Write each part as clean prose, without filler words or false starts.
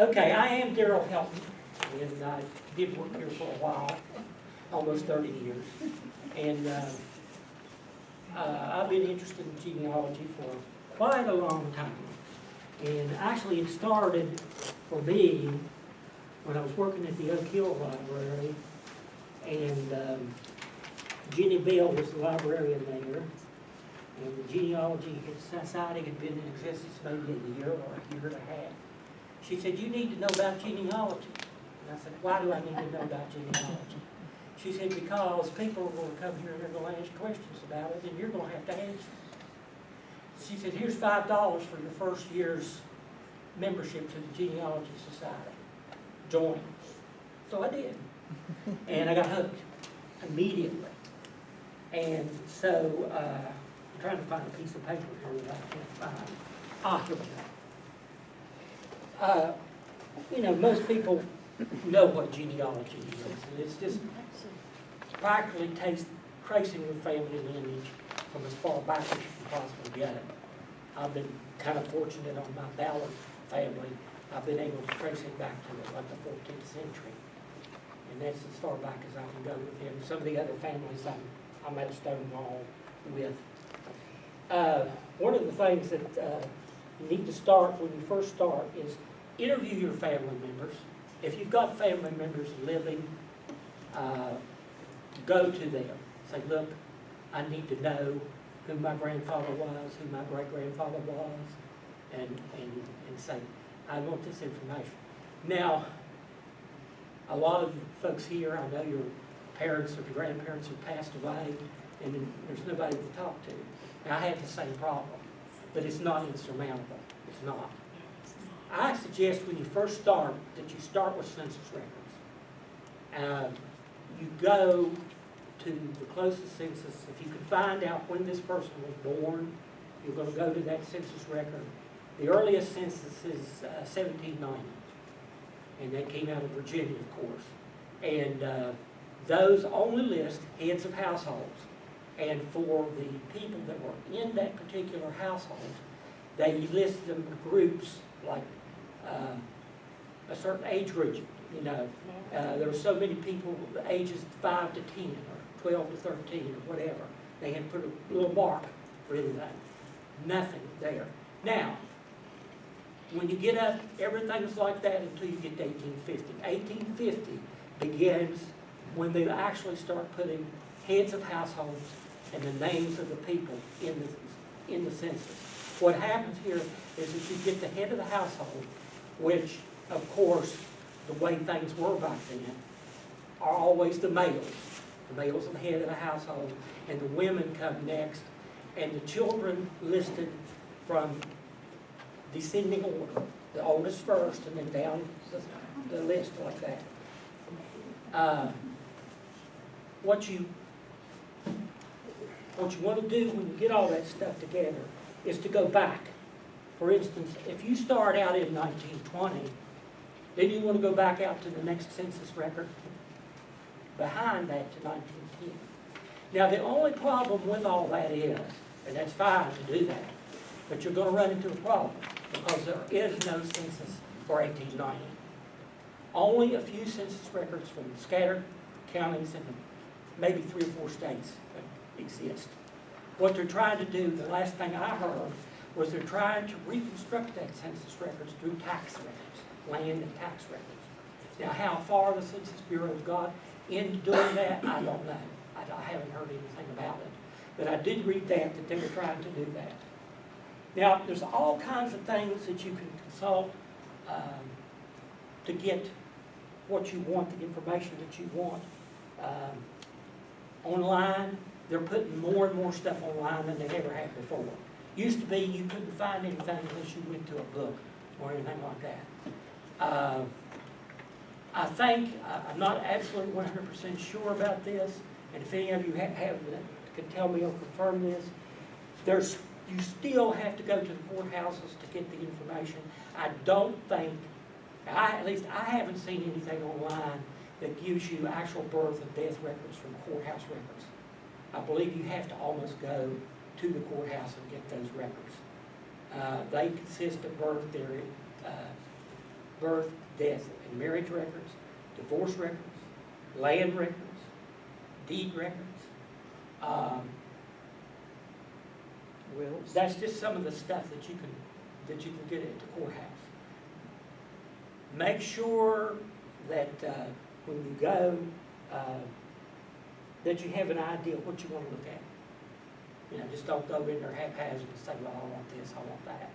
Okay, I am Darrell Helton, and I did work here for a while, almost 30 years. And I've been interested in genealogy for quite a long time. And actually it started for me when I was working at the Oak Hill Library, and Jenny Bell was the librarian there, and the Genealogy Society had been in existence maybe a year or a year and a half. She said, "You need to know about genealogy." And I said, "Why do I need to know about genealogy?" She said, "Because people are going to come here and they're going to ask questions about it, and you're going to have to answer." She said, "Here's $5 for your first year's membership to the Genealogy Society. Join." So I did. And I got hooked immediately. And so I'm trying to find a piece of paper here that I can't find. Here we go. You know, most people know what genealogy is. It's just practically tracing your family lineage from as far back as you can possibly get. I've been kind of fortunate on my Ballard family. I've been able to trace it back to like the 14th century. And that's as far back as I can go with him. Some of the other families I'm at a stone wall with. One of the things that you need to start when you first start is interview your family members. If you've got family members living, go to them. Say, "Look, I need to know who my grandfather was, who my great-grandfather was," and say, "I want this information." Now, a lot of folks here, I know your parents or your grandparents have passed away, and there's nobody to talk to. Now, I had the same problem, but it's not insurmountable. It's not. I suggest when you first start that you start with census records. You go to the closest census. If you can find out when this person was born, you're going to go to that census record. The earliest census is 1790, and that came out of Virginia, of course. And those only list heads of households. And for the people that were in that particular household, they list them in groups like a certain age region. You know, there were so many people, ages 5 to 10 or 12 to 13 or whatever. They had put a little mark for anything. Nothing there. Now, when you get up, everything's like that until you get to 1850. 1850 begins when they actually start putting heads of households and the names of the people in the census. What happens here is that you get the head of the household, which, of course, the way things were back then, are always the males. The males are the head of the household, and the women come next, and the children listed from descending order, the oldest first, and then down the list like that. What you want to do when you get all that stuff together is to go back. For instance, if you start out in 1920, then you want to go back out to the next census record behind that to 1910. Now, the only problem with all that is, and that's fine to do that, but you're going to run into a problem because there is no census for 1890. Only a few census records from scattered counties and maybe 3 or 4 states exist. What they're trying to do, the last thing I heard, was they're trying to reconstruct that census records through tax records, land and tax records. Now, how far the Census Bureau's got into doing that, I don't know. I haven't heard anything about it. But I did read that they were trying to do that. Now, there's all kinds of things that you can consult to get what you want, the information that you want. Online, they're putting more and more stuff online than they ever have before. Used to be you couldn't find anything unless you went to a book or anything like that. I think, I'm not absolutely 100% sure about this, and if any of you can tell me or confirm this, you still have to go to the courthouses to get the information. I don't think, at least I haven't seen anything online that gives you actual birth and death records from courthouse records. I believe you have to almost go to the courthouse and get those records. They consist of birth, their birth, death, and marriage records, divorce records, land records, deed records. Wills. That's just some of the stuff that you can get at the courthouse. Make sure that when you go, that you have an idea what you want to look at. You know, just don't go in there haphazard and say, well, I want this, I want that.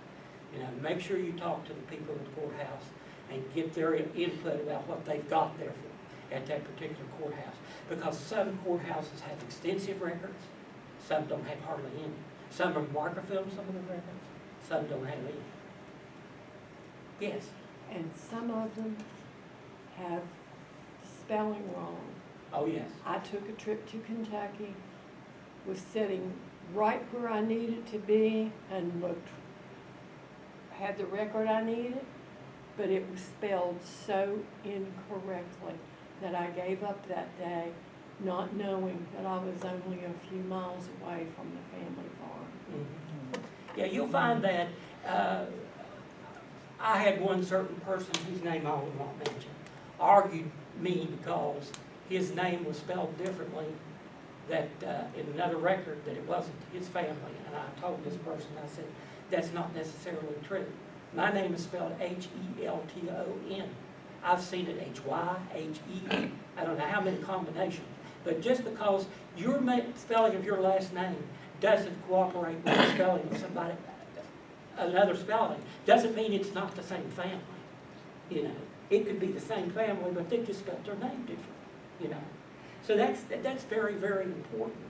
You know, make sure you talk to the people at the courthouse and get their input about what they've got there for at that particular courthouse. Because some courthouses have extensive records, some don't have hardly any. Some are microfilm, some of the records, some don't have any. Yes? And some of them have spelling wrong. Oh, yes. I took a trip to Kentucky, was sitting right where I needed to be and looked, had the record I needed, but it was spelled so incorrectly that I gave up that day, not knowing that I was only a few miles away from the family farm. Mm-hmm. Yeah, you'll find that I had one certain person whose name I will not mention argued me because his name was spelled differently, that in another record that it wasn't his family. And I told this person, I said, that's not necessarily true. My name is spelled Helton. I've seen it Hy, He. I don't know how many combinations. But just because your spelling of your last name doesn't cooperate with the spelling of somebody, another spelling, doesn't mean it's not the same family. You know, it could be the same family, but they just spelled their name different. You know, so that's very, very important.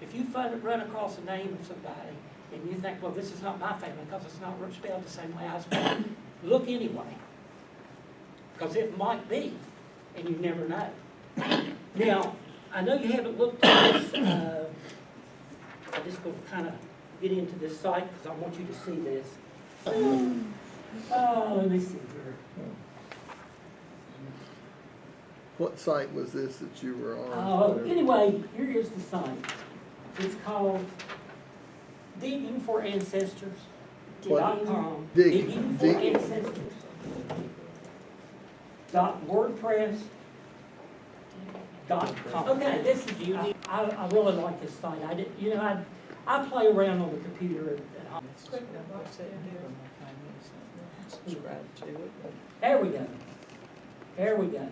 If you run across the name of somebody and you think, well, this is not my family because it's not spelled the same way I spell it, look anyway, because it might be, and you never know. Now, I know you haven't looked at this. I'm just going to kind of get into this site because I want you to see this. Oh, let me see here. What site was this that you were on? Oh, anyway, here is the site. It's called diggingforancestors.com. Diggingforancestors.wordpress.com. Okay, this is you. I really like this site. I play around on the computer at home. There we go. There we go.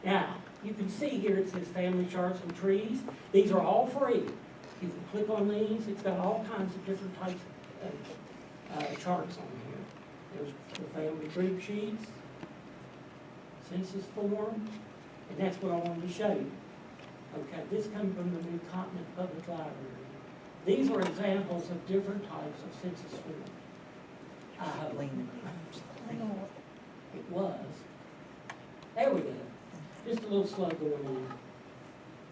Now, you can see here it says family charts and trees. These are all free. You can click on these. It's got all kinds of different types of charts on here. There's the family group sheets, census forms, and that's what I wanted to show you. Okay, this comes from the New Continent Public Library. These are examples of different types of census forms. I hope. It was. There we go. Just a little slow going on.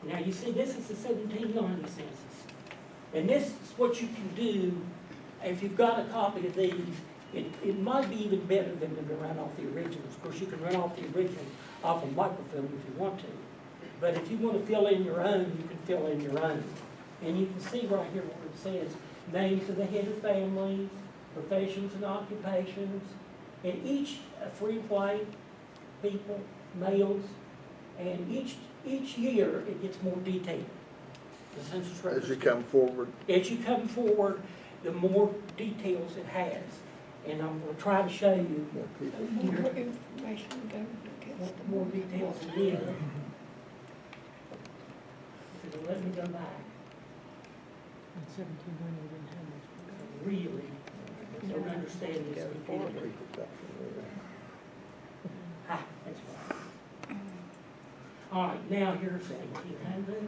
Now you see this is the 1790 census. And this is what you can do if you've got a copy of these. It might be even better than to run off the originals. Of course you can run off the original off a microfilm if you want to. But if you want to fill in your own, you can fill in your own. And you can see right here where it says names of the head of families, professions and occupations, and each free white people, males, and each year it gets more detailed. The census records. As you come forward. As you come forward, the more details it has. And I'm going to try to show you More people. More information goes more details again. If it'll let me go back. Really don't understand this computer. Ah, that's right. All right, now here's 1800.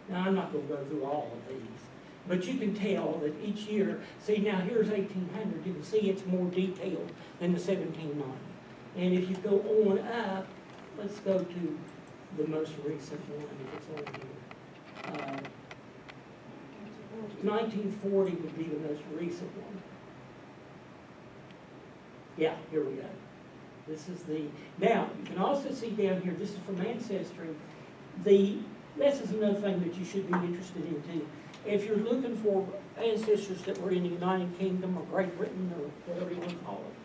Now, I'm not going to go through all of these, but you can tell that each year, see now here's 1800, you can see it's more detailed than the 1790. And if you go on up, let's go to the most recent one, if it's on here. 1940 would be the most recent one. Yeah, here we go. This is the, now, you can also see down here, this is from Ancestry, this is another thing that you should be interested in too. If you're looking for ancestors that were in the United Kingdom or Great Britain or whatever you want to call it,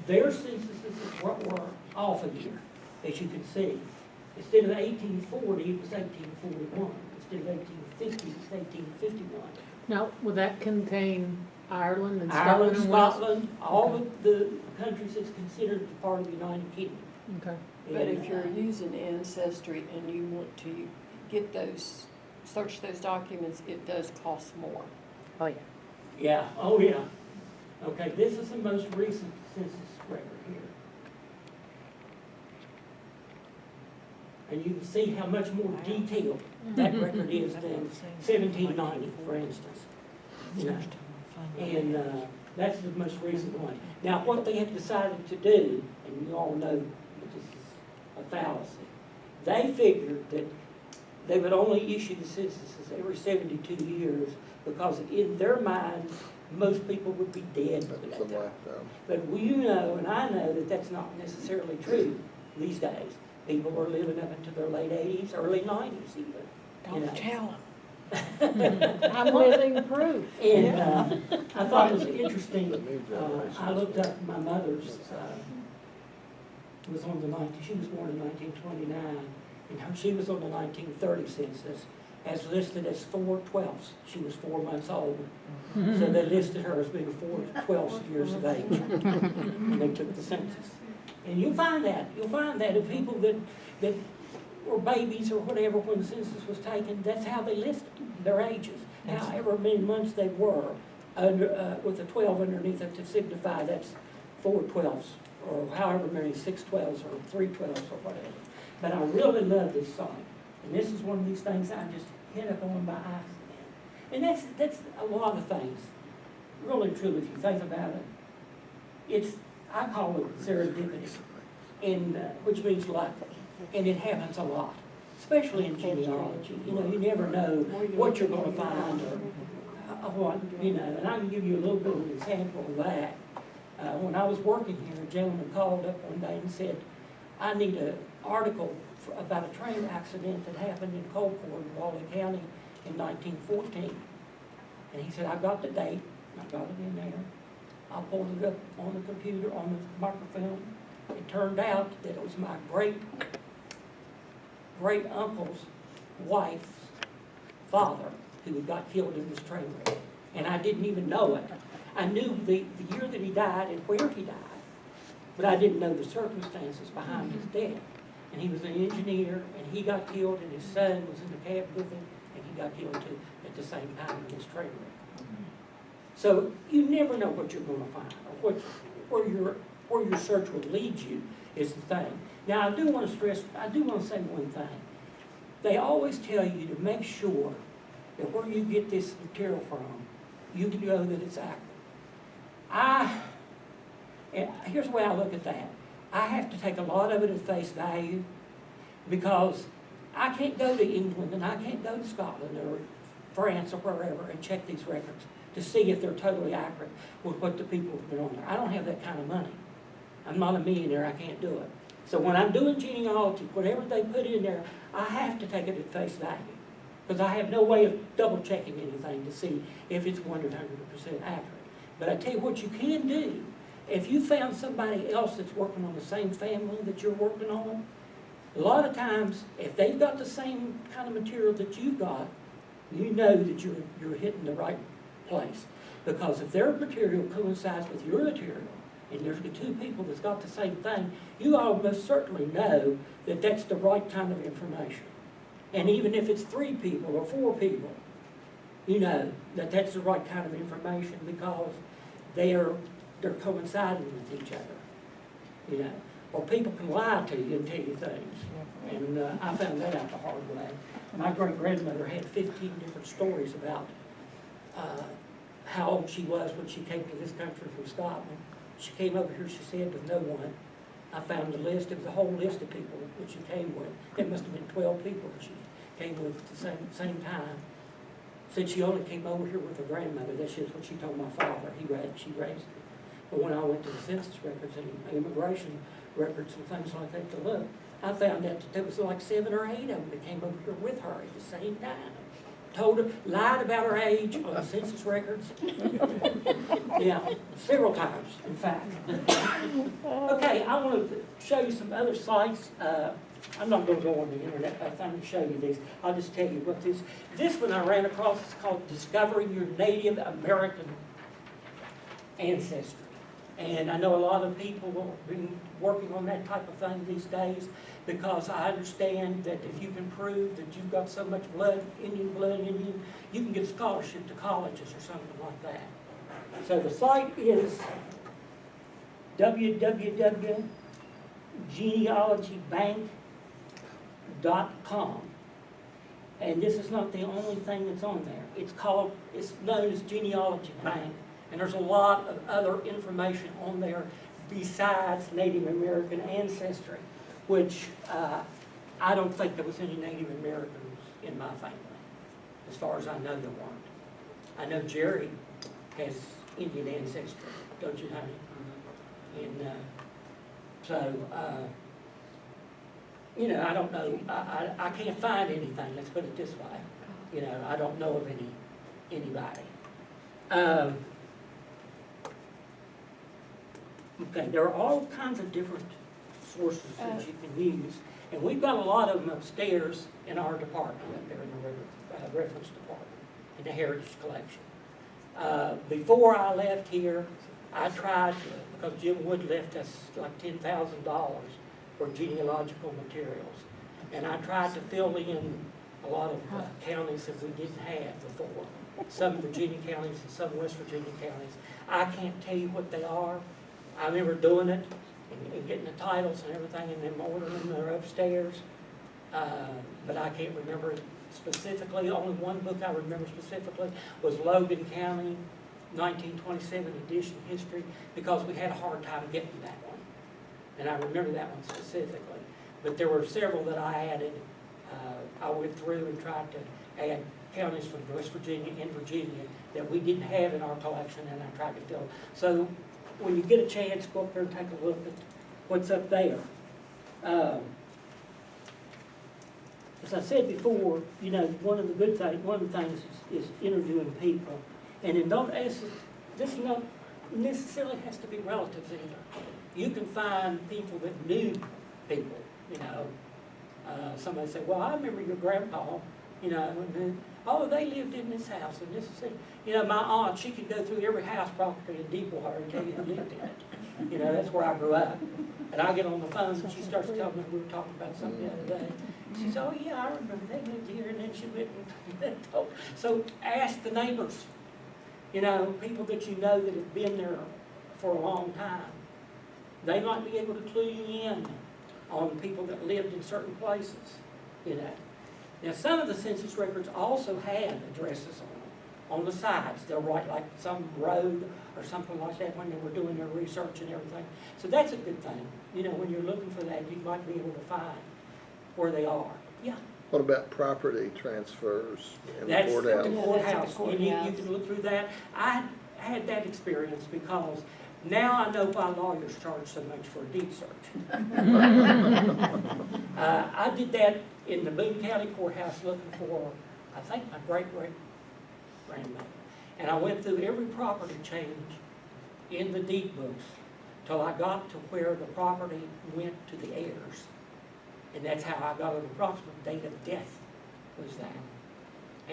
their censuses were off a year, as you can see. Instead of 1840, it was 1841. Instead of 1850, it was 1851. Now, will that contain Ireland and Ireland, Scotland and Wales? Scotland, all of the countries that's considered part of the United Kingdom. Okay. But And, if you're using Ancestry and you want to get those, search those documents, it does cost more. Oh, yeah. Yeah, oh yeah. Okay, this is the most recent census record here. And you can see how much more detailed that record is than 1790, for instance. You know, and that's the most recent one. Now, what they have decided to do, and you all know that this is a fallacy, they figured that they would only issue the censuses every 72 years because in their minds, most people would be dead by That's that a time. lifetime. But we know, and I know, that that's not necessarily true these days. People are living up into their late 80s, early 90s even. You know. Don't tell I'm living proof. And I thought it was interesting, The new generation. I looked up my mother's, was on the she was born in 1929, and she was on the 1930 census as listed as 4/12. She was 4 months old. So they listed her as being 4/12 years of age. And they took the census. And you'll find that of people that were babies or whatever when the census was taken, that's how they listed their ages. However many months they were, under, with a 12 underneath it to signify that's 4/12, or however many 6/12 or 3/12 or whatever. But I really love this song. And this is one of these things I just hit up on by accident. And that's a lot of things. Really, truly, if you think about it, I call it serendipity, and which means luck, and it happens a lot, especially in genealogy. You know, you never know what you're going to find or what, you know. And I can give you a little bit of an example of that. When I was working here, a gentleman called up one day and said, I need an article about a train accident that happened in Colport, Raleigh County in 1914. And he said, I've got the date, I got it in there. I pulled it up on the computer, on the microfilm. It turned out that it was my great uncle's wife's father who had got killed in this train wreck. And I didn't even know it. I knew the year that he died and where he died, but I didn't know the circumstances behind his death. And he was an engineer, and he got killed, and his son was in the cab with him, and he got killed too at the same time in this train wreck. So you never know what you're going to find, or where your search will lead you is the thing. Now I do want to say one thing. They always tell you to make sure that where you get this material from, you know that it's accurate. And here's the way I look at that. I have to take a lot of it at face value because I can't go to England and I can't go to Scotland or France or wherever and check these records to see if they're totally accurate with what the people have been on there. I don't have that kind of money. I'm not a millionaire, I can't do it. So when I'm doing genealogy, whatever they put in there, I have to take it at face value because I have no way of double checking anything to see if it's 100% accurate. But I tell you what you can do. If you found somebody else that's working on the same family that you're working on, a lot of times, if they've got the same kind of material that you've got, you know that you're hitting the right place. Because if their material coincides with your material, and there's the two people that's got the same thing, you almost certainly know that that's the right kind of information. And even if it's 3 people or 4 people, you know that that's the right kind of information because they're coinciding with each other, you know. Or people can lie to you and tell you things. And I found that out the hard way. My great-grandmother had 15 different stories about how old she was when she came to this country from Scotland. She came over here, she said, with no one. I found the list. It was a whole list of people that she came with. It must have been 12 people that she came with at the same time. Said she only came over here with her grandmother. That's just what she told my father. She raised her. But when I went to the census records and immigration records and things like that to look, I found out that there was like 7 or 8 of them that came over here with her at the same time. Told her, lied about her age on the census records. Yeah, several times, in fact. Okay, I want to show you some other sites. I'm not going to go on the internet by the time I show you these. I'll just tell you what this one I ran across is called Discovering Your Native American Ancestry. And I know a lot of people have been working on that type of thing these days because I understand that if you can prove that you've got so much Indian blood in you, you can get a scholarship to colleges or something like that. So the site is www.genealogybank.com. And this is not the only thing that's on there. It's known as Genealogy Bank. And there's a lot of other information on there besides Native American ancestry, which I don't think there was any Native Americans in my family. As far as I know, there weren't. I know Jerry has Indian ancestry, don't you, honey? And you know, I don't know. I can't find anything. Let's put it this way. You know, I don't know of anybody. Okay, there are all kinds of different sources that you can use, and we've got a lot of them upstairs in our department, up there in the reference department, in the Heritage Collection. Before I left here, I tried to, because Jim Wood left us like $10,000 for genealogical materials, and I tried to fill in a lot of counties that we didn't have before. Some Virginia counties and some West Virginia counties. I can't tell you what they are. I remember doing it and getting the titles and everything and then ordering them. They're upstairs. But I can't remember it specifically. Only one book I remember specifically was Logan County, 1927 edition history, because we had a hard time getting that one. And I remember that one specifically. But there were several that I added. I went through and tried to add counties from West Virginia and Virginia that we didn't have in our collection, and I tried to fill. So when you get a chance, go up there and take a look at what's up there. As I said before, you know, one of the things is interviewing people. And then don't ask, this not necessarily has to be relatives either. You can find people that knew people, you know. Somebody said, well, I remember your grandpa, you know, and then, oh, they lived in this house, and this is it. You know, my aunt, she could go through every house property in Deepwater and tell you who lived in it. You know, that's where I grew up. And I get on the phone, and she starts telling me, we were talking about something the other day. She says, oh, yeah, I remember they lived here, and then she went and told. So ask the neighbors, you know, people that you know that have been there for a long time. They might be able to clue you in on people that lived in certain places, you know. Now, some of the census records also had addresses on the sides. They'll write like some road or something like that when they were doing their research and everything. So that's a good thing. You know, when you're looking for that, you might be able to find where they are. Yeah. What about property transfers in the That's courthouse? the courthouse. Courthouse. You can look through that. I had that experience because now I know why lawyers charge so much for a deed search. I did that in the Boone County Courthouse looking for, I think, my great-great-grandmother. And I went through every property change in the deed books till I got to where the property went to the heirs. And that's how I got an approximate date of death was that.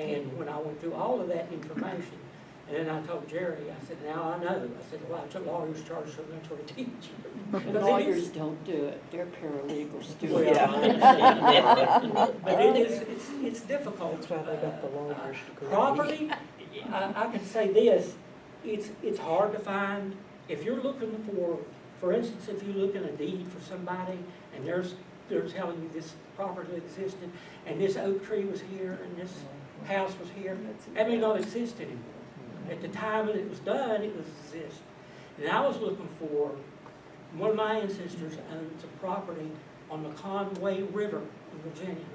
And when I went through all of that information, and then I told Jerry, I said, now I know. I said, well, lawyers charge so much for a teacher. Lawyers don't do it, they're paralegals do Well, it. I understand. But it's difficult. That's why they got the lawyers to go. Property, I can say this, it's hard to find. If you're looking for instance, if you look in a deed for somebody and they're telling you this property existed and this oak tree was here and this house was here, that may not exist anymore. At the time that it was done, it was exist. And I was looking for, one of my ancestors owned some property on the Conway River in Virginia.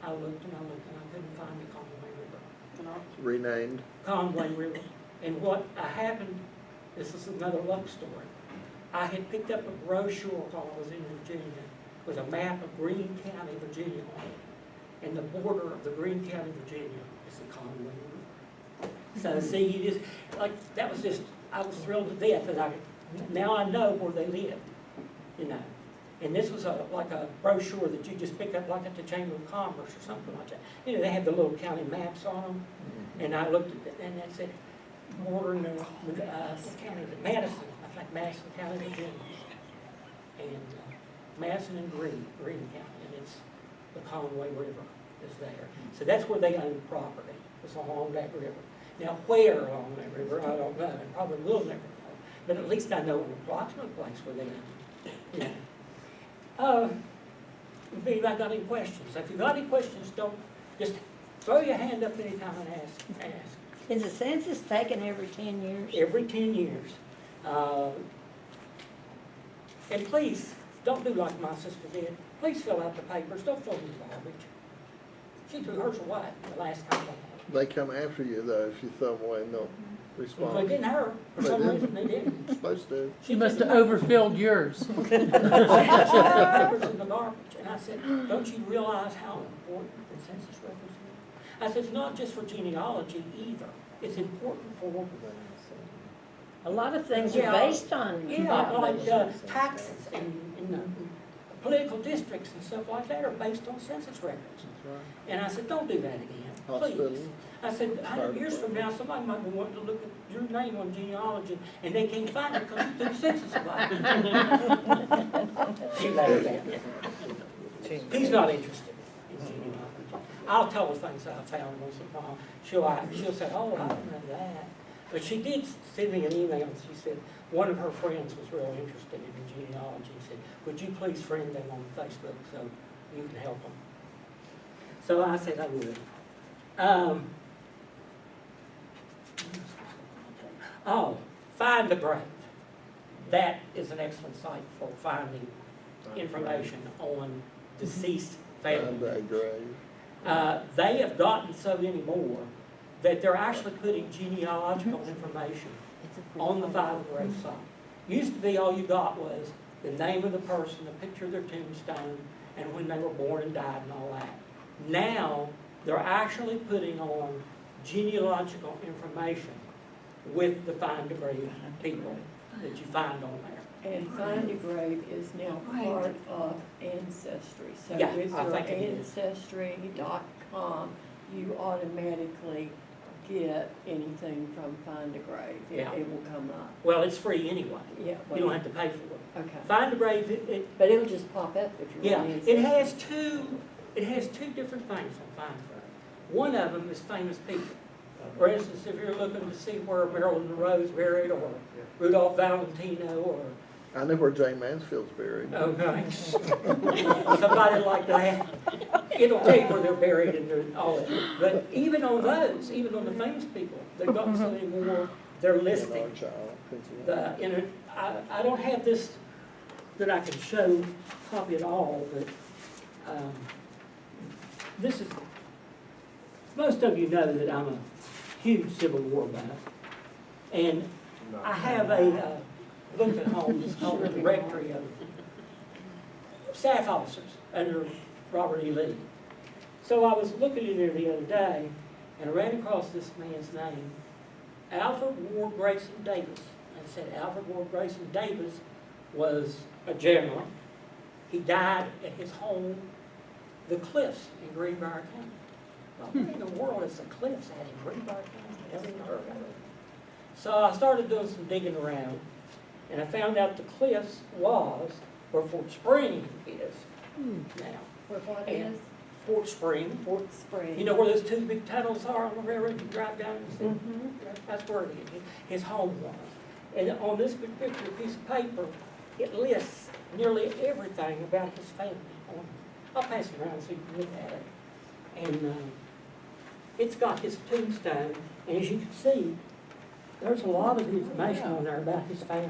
I looked and I couldn't find the Conway River. Renamed? Conway River. And what happened this is another love story. I had picked up a brochure while I was in Virginia with a map of Greene County, Virginia on it. And the border of the Greene County, Virginia is the Conway River. So see, you just, like, that was just, I was thrilled to death that now I know where they lived, you know. And this was like a brochure that you just pick up like at the Chamber of Commerce or something like that. You know, they have the little county maps on them. And I looked at it, and it said, bordering the county, Madison, I think Madison County, Virginia. And Madison and Greene County, and it's the Conway River is there. So that's where they own property, it's along that river. Now, where along that river, I don't know, and probably will never know. But at least I know an approximate place where they own. You know. If anybody got any questions? If you got any questions, don't, just throw your hand up anytime and ask. Is the census taken every 10 years? Every 10 years. And please, don't do like my sister did. Please fill out the papers, don't throw them in the garbage. She threw hers away the last time I had. They come after you though, if you throw them away and don't Well, respond. they didn't hurt, for They some didn't. reason they didn't. Supposed to. You must have overfilled yours. She threw the papers in the garbage, and I said, don't you realize how important the census records are? I said, it's not just for genealogy either. It's important for, A lot of things Yeah. are based on. like taxes and political districts and stuff like that are based on census records. And I said, don't do that again, please. Hospital. I said, 100 years from now, somebody might be wanting to look at your name on genealogy, and they can't find it because you took the census away. She laughed at me. He's not interested in genealogy. I'll tell her things I found once in a while. She'll say, oh, I don't know that. But she did send me an email, and she said one of her friends was real interested in genealogy. She said, would you please friend them on Facebook so you can help them? So I said I would. Find the Grave. That is an excellent site for finding information on deceased family Find that grave. they have gotten so many more that they're actually putting genealogical information on the Find the Grave site. Used to be all you got was the name of the person, a picture of their tombstone, and when they were born and died and all that. Now, they're actually putting on genealogical information with the Find a Grave people that you find on there. And Find a Grave is now part of Ancestry. So Yeah, with I your think it is. Ancestry.com, you automatically get anything from Find a Grave. Yeah. It will come up. Well, it's free anyway. Yeah. You don't have to pay for it. Okay. Find a Grave, But it'll just pop up if you're yeah, on Ancestry. it has two different things on Find a Grave. One of them is famous people. For instance, if you're looking to see where Marilyn Monroe's buried, or Rudolph Valentino, or I know where Jane Mansfield's buried. okay, somebody like that, it'll tell you where they're buried and all that. But even on those, even on the famous people, they've got so many more. They're listing. I don't have this that I can show, copy it all, but this is. Most of you know that I'm a huge Civil War buff, and I have a book at home that's called the Directory of Staff Officers under Robert E. Lee. So I was looking in there the other day, and I ran across this man's name, Alfred Ward Grayson Davis. And it said Alfred Ward Grayson Davis was a general. He died at his home, the Cliffs in Greenbrier County. What in the world is the Cliffs at in Greenbrier County? Never even heard of it. So I started doing some digging around, and I found out the Cliffs was where Fort Spring is now. Where what And is? Fort Spring, Fort Spring. you know where those two big tunnels are on the railroad, you drive down and see? Mhm. That's where it is. His home was. And on this particular piece of paper, it lists nearly everything about his family. I'll pass it around so you can look at it. And it's got his tombstone, and as you can see, there's a lot of information on there about his family.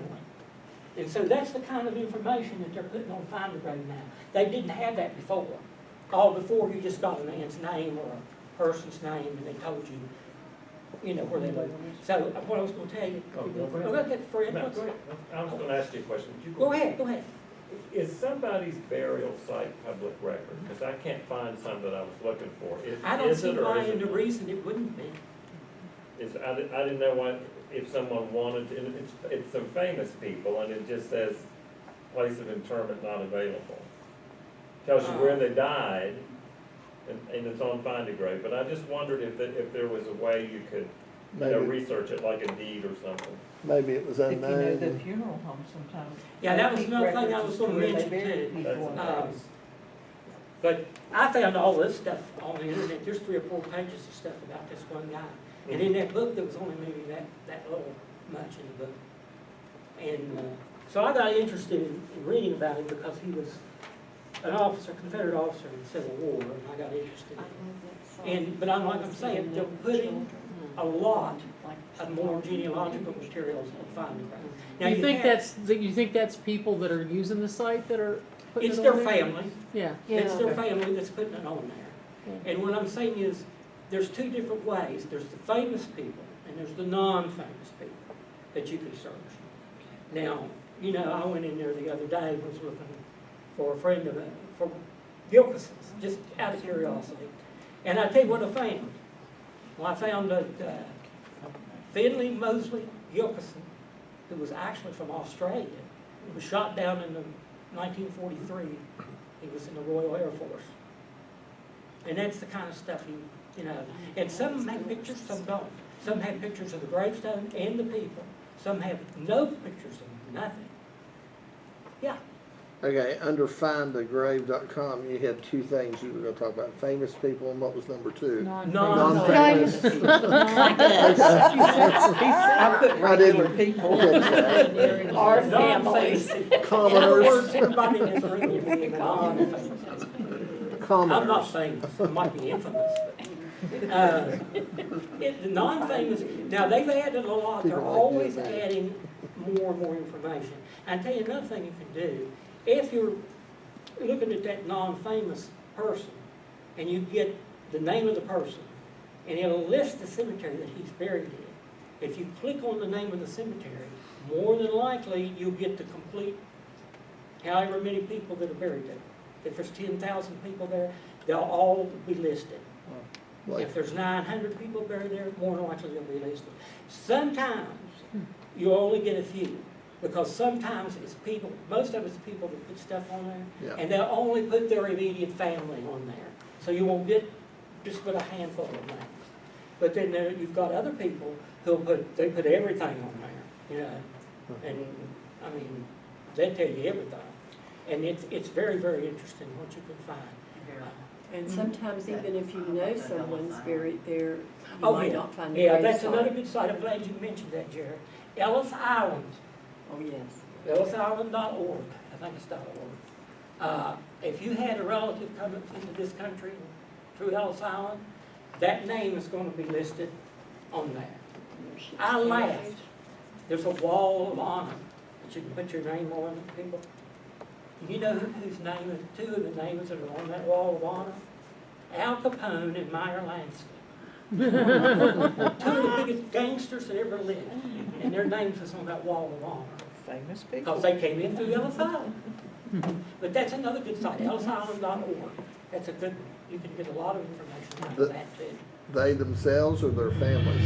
And so that's the kind of information that they're putting on Find a Grave now. They didn't have that before. All before, you just got a man's name or a person's name, and they told you you know, where they live. So what I was gonna tell you. Oh, go ahead. Oh, okay, Fred, No, what's- go ahead. I was gonna ask you a question. Would you Go ahead, go ahead. Is somebody's burial site public record? Because I can't find some that I was looking for. I don't Is see it or why is it and the not? reason it wouldn't be. I didn't know what, if someone wanted, to- and it's some famous people, and it just says place of interment not available. Tells you where they died, and it's on Find a Grave, but I just wondered if there was a way you could, Maybe, research it like a deed or something. maybe it was If you know the unknown. funeral home sometimes. Yeah, that was keep another thing I records was as gonna to where they mention bury too. people and That's- things. But I found all this stuff on the internet, there's 3 or 4 pages of stuff about this one guy. And in that book, there was only maybe that little much in the book. And so I got interested in reading about him because he was an officer, Confederate officer in the Civil War, and I got interested in him. But like I'm saying, they're putting a lot of more genealogical materials on Find a Grave. Now, You think have- you think that's people that are using the site that are putting It's it their on there? family. Yeah. It's Yeah. their family that's putting it on there. And what I'm saying is, there's 2 different ways. There's the famous people, and there's the non-famous people that you can search. Now, you know, I went in there the other day, was looking for a friend of mine, for Gilkison's, just out of curiosity. And I tell you what I found. Well, I found that Finley Mosley Gilkison, who was actually from Australia, was shot down in 1943. He was in the Royal Air Force. And that's the kind of stuff you know. And some of them have pictures, some don't. Some have pictures of the gravestone and the people. Some have no pictures of nothing. Yeah. Okay, under findthegrave.com, you had 2 things you were gonna talk about, famous people, and what was number 2? Non-famous. I put I didn't- regular people. Our Non-famous. families. In other Commoners, words, everybody in this room would be non-famous. I'm not commoners. famous, I might be infamous, but, the non-famous, now they've added a lot, they're People like always you, man. adding more and more information. And tell you another thing you can do, if you're looking at that non-famous person, and you get the name of the person, and it'll list the cemetery that he's buried in. If you click on the name of the cemetery, more than likely, you'll get the complete, however many people that are buried there. If there's 10,000 people there, they'll all be listed. Like, If there's 900 people buried there, more than likely they'll be listed. Sometimes you only get a few, because sometimes it's people, most of it's people that put stuff on there, Yeah. and they'll only put their immediate family on there. So you won't get just but a handful of names. But then you've got other people who'll they put everything on there, you know, and I mean, they tell you everything. And it's very, very interesting what you can find. And sometimes even if you know someone's buried there, you Oh, might yeah. not find a Yeah, grave that's site. another good site. I'm glad you mentioned that, Jared. Ellis Island, Oh, yes. ellisisland.org, I think it's .org. If you had a relative come into this country through Ellis Island, that name is going to be listed on there. I laughed. There's a wall of honor that you can put your name on, people. You know whose name is, 2 of the names that are on that wall of honor? Al Capone and Meyer Lansky. 2 of the biggest gangsters that ever lived. And their names is on that wall of honor. Famous people. Because they came in through Ellis Island. But that's another good site, ellisisland.org. That's a good, you can get a lot of information out of that too. they themselves or their families?